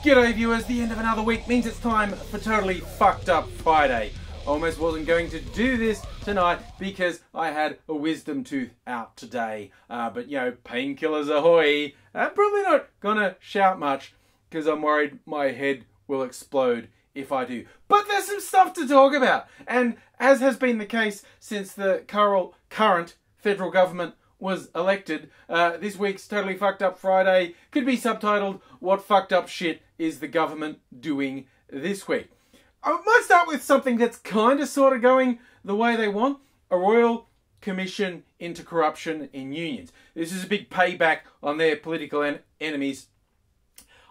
G'day viewers, the end of another week means it's time for Totally Fucked Up Friday. Almost wasn't going to do this tonight because I had a wisdom tooth out today. But you know, painkillers ahoy. I'm probably not gonna shout much because I'm worried my head will explode if I do. But there's some stuff to talk about. And as has been the case since the current federal government was elected, this week's Totally Fucked Up Friday could be subtitled, What Fucked Up Shit is the Government Doing This Week? I might start with something that's kind of sort of going the way they want. A royal commission into corruption in unions. This is a big payback on their political enemies.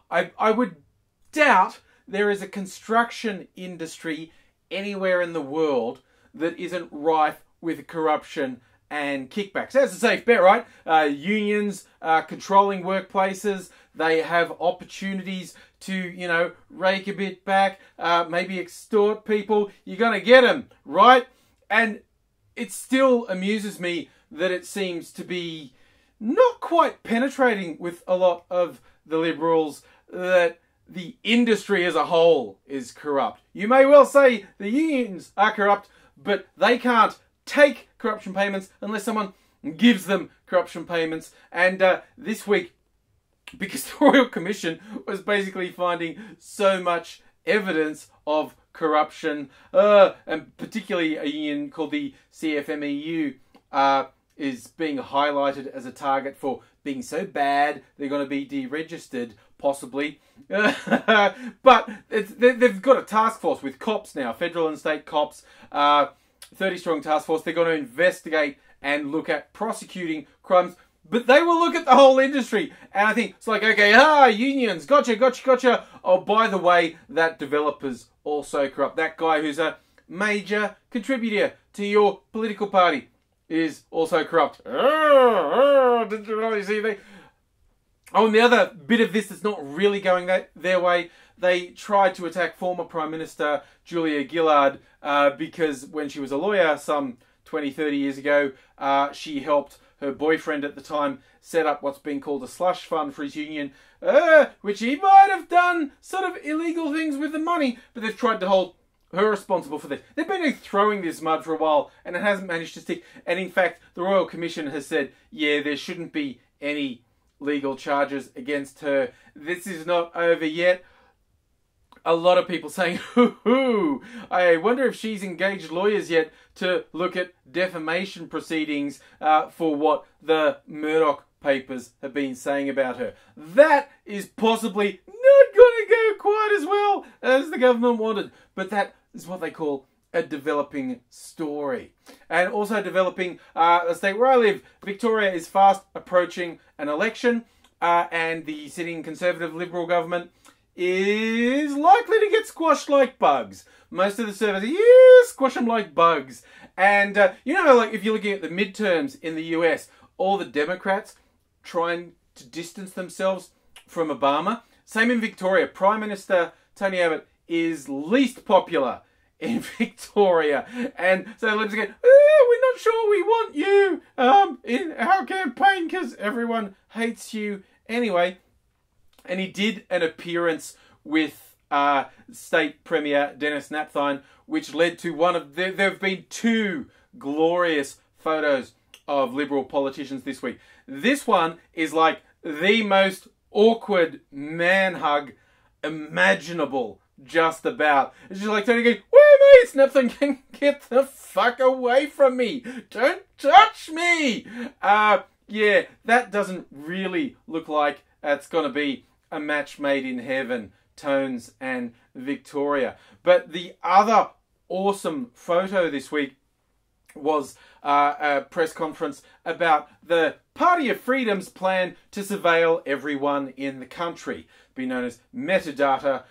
I would doubt there is a construction industry anywhere in the world that isn't rife with corruption and kickbacks. That's a safe bet, right? Unions controlling workplaces. They have opportunities to, you know, rake a bit back, maybe extort people. You're going to get them, right? And it still amuses me that it seems to be not quite penetrating with a lot of the Liberals that the industry as a whole is corrupt. You may well say the unions are corrupt, but they can't take corruption payments unless someone gives them corruption payments. And this week, because the Royal Commission was basically finding so much evidence of corruption, and particularly a union called the CFMEU is being highlighted as a target for being so bad they're going to be deregistered, possibly. But they've got a task force with cops now, federal and state cops, 30-strong task force. They're going to investigate and look at prosecuting crimes, but they will look at the whole industry. And I think it's like, okay, unions, gotcha. Oh, by the way, that developer's also corrupt. That guy who's a major contributor to your political party is also corrupt. Did you really see that? Oh, and the other bit of this that's not really going their way, they tried to attack former Prime Minister Julia Gillard because when she was a lawyer some 20, 30 years ago, she helped her boyfriend at the time set up what's been called a slush fund for his union, which he might have done sort of illegal things with the money, but they've tried to hold her responsible for this. They've been throwing this mud for a while and it hasn't managed to stick. And in fact, the Royal Commission has said, yeah, there shouldn't be any legal charges against her. This is not over yet. A lot of people saying, I wonder if she's engaged lawyers yet to look at defamation proceedings for what the Murdoch papers have been saying about her. That is possibly not going to go quite as well as the government wanted. But that is what they call a developing story. And also developing, the state where I live, Victoria is fast approaching an election, and the sitting Conservative Liberal government is likely to get squashed like bugs. Most of the surveys, squash them like bugs. And, you know, like if you're looking at the midterms in the US, all the Democrats trying to distance themselves from Obama. Same in Victoria. Prime Minister Tony Abbott is least popular in Victoria. And so Liberals go, we're not sure we want you in our campaign because everyone hates you anyway. And he did an appearance with State Premier Denis Napthine, which led to one of... There have been two glorious photos of Liberal politicians this week. This one is like the most awkward man hug imaginable, just about. It's just like Tony going, where mates? Napthine can get the fuck away from me. Don't touch me. Yeah, that doesn't really look like it's going to be a match made in heaven, Tones and Victoria. But the other awesome photo this week was a press conference about the Party of Freedom's plan to surveil everyone in the country, be known as metadata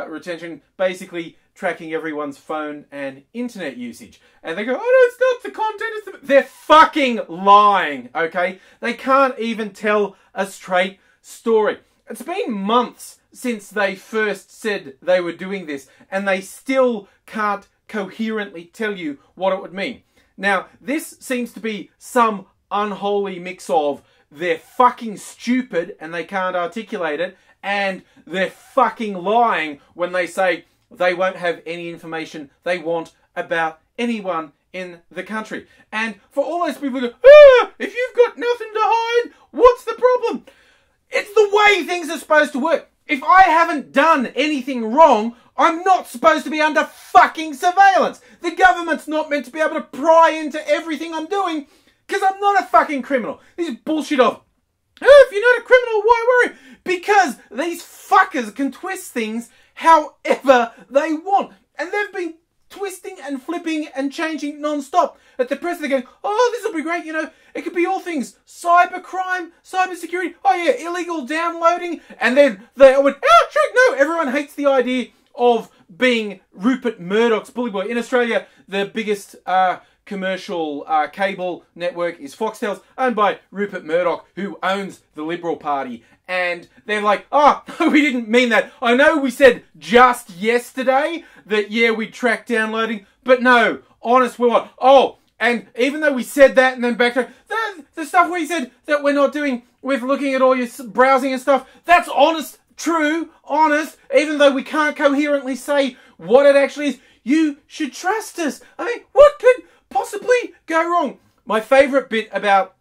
retention, basically tracking everyone's phone and internet usage. And they go, oh no, it's not the content, it's the... They're fucking lying, okay? They can't even tell a straight story. It's been months since they first said they were doing this, and they still can't coherently tell you what it would mean. Now, this seems to be some unholy mix of they're fucking stupid and they can't articulate it, and they're fucking lying when they say they won't have any information they want about anyone in the country. And for all those people who go, if you've got nothing to hide, what's the problem? It's the way things are supposed to work. If I haven't done anything wrong, I'm not supposed to be under fucking surveillance. The government's not meant to be able to pry into everything I'm doing because I'm not a fucking criminal. This is bullshit of, if you're not a criminal, why worry? Because these fuckers can twist things however they want. And they've been twisting and flipping and changing non-stop. At the press, they're going, oh, this will be great, you know, it could be all things cybercrime, cybersecurity, oh yeah, illegal downloading, and then they went, sure, no, everyone hates the idea of being Rupert Murdoch's bully boy. In Australia, the biggest commercial cable network is Foxtel's, owned by Rupert Murdoch, who owns the Liberal Party. And they're like, oh, no, we didn't mean that. I know we said just yesterday that, yeah, we'd track downloading, but no, honest, we're what? Oh, and even though we said that and then backtrack, the stuff we said that we're not doing with looking at all your browsing and stuff, that's honest, true, honest, even though we can't coherently say what it actually is. You should trust us. I mean, what could possibly go wrong? My favourite bit about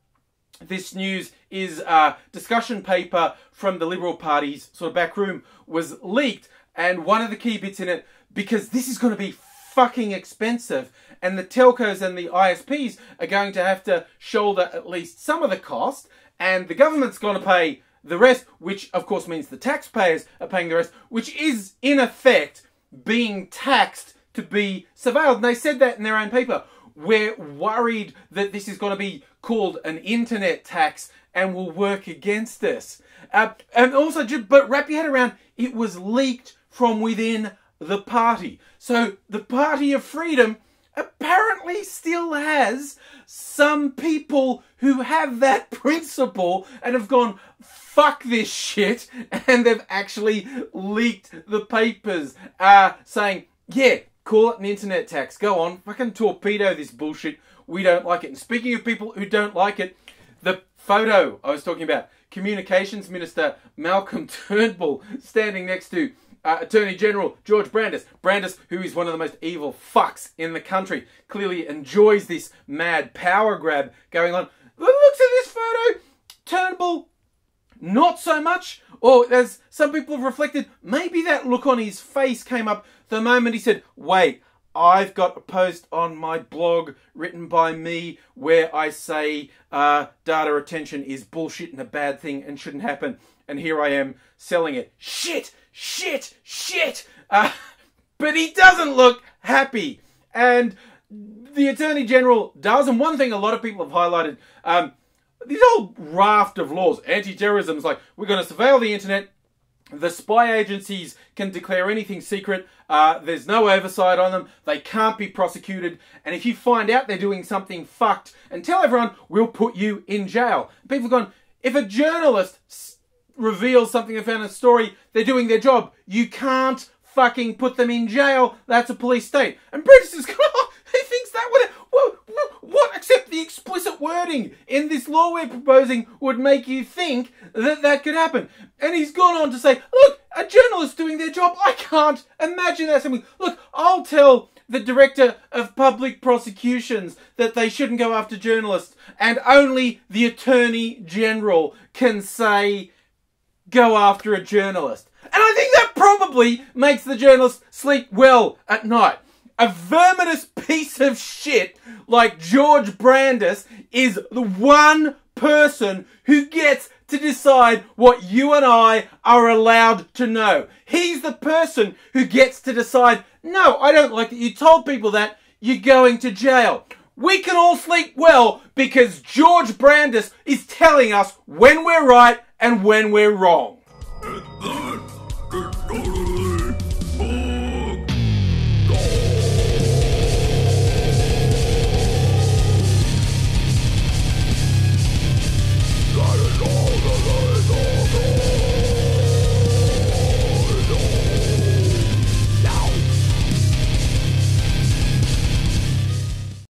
this news is a discussion paper from the Liberal Party's sort of back room was leaked, and one of the key bits in it, because this is going to be fucking expensive and the telcos and the ISPs are going to have to shoulder at least some of the cost, and the government's going to pay the rest, which of course means the taxpayers are paying the rest, which is in effect being taxed to be surveilled. And they said that in their own paper. We're worried that this is going to be called an internet tax and will work against us. And also, but wrap your head around, it was leaked from within the party. So the Party of Freedom apparently still has some people who have that principle and have gone, fuck this shit, and they've actually leaked the papers saying, yeah, call it an internet tax. Go on, fucking torpedo this bullshit. We don't like it. And speaking of people who don't like it, the photo I was talking about, Communications Minister Malcolm Turnbull standing next to Attorney General George Brandis. Brandis, who is one of the most evil fucks in the country, clearly enjoys this mad power grab going on. Looks at this photo, Turnbull, not so much. Or as some people have reflected, maybe that look on his face came up the moment he said, wait, I've got a post on my blog written by me where I say data retention is bullshit and a bad thing and shouldn't happen. And here I am selling it. Shit, shit, shit. But he doesn't look happy. And the Attorney General does. And one thing a lot of people have highlighted, this whole raft of laws, anti-terrorism is like, we're going to surveil the internet. The spy agencies can declare anything secret. There's no oversight on them. They can't be prosecuted. And if you find out they're doing something fucked, and tell everyone, we'll put you in jail. People have gone, if a journalist reveals something they found in a story, they're doing their job. You can't fucking put them in jail. That's a police state. And British is going, oh, he thinks that would... What except the explicit wording in this law we're proposing would make you think that that could happen? And he's gone on to say, look, a journalist doing their job, I can't imagine that something. Look, I'll tell the Director of Public Prosecutions that they shouldn't go after journalists, and only the Attorney General can say, go after a journalist. And I think that probably makes the journalist sleep well at night. A verminous piece of shit like George Brandis is the one person who gets to decide what you and I are allowed to know. He's the person who gets to decide, no, I don't like that you told people that, you're going to jail. We can all sleep well because George Brandis is telling us when we're right and when we're wrong.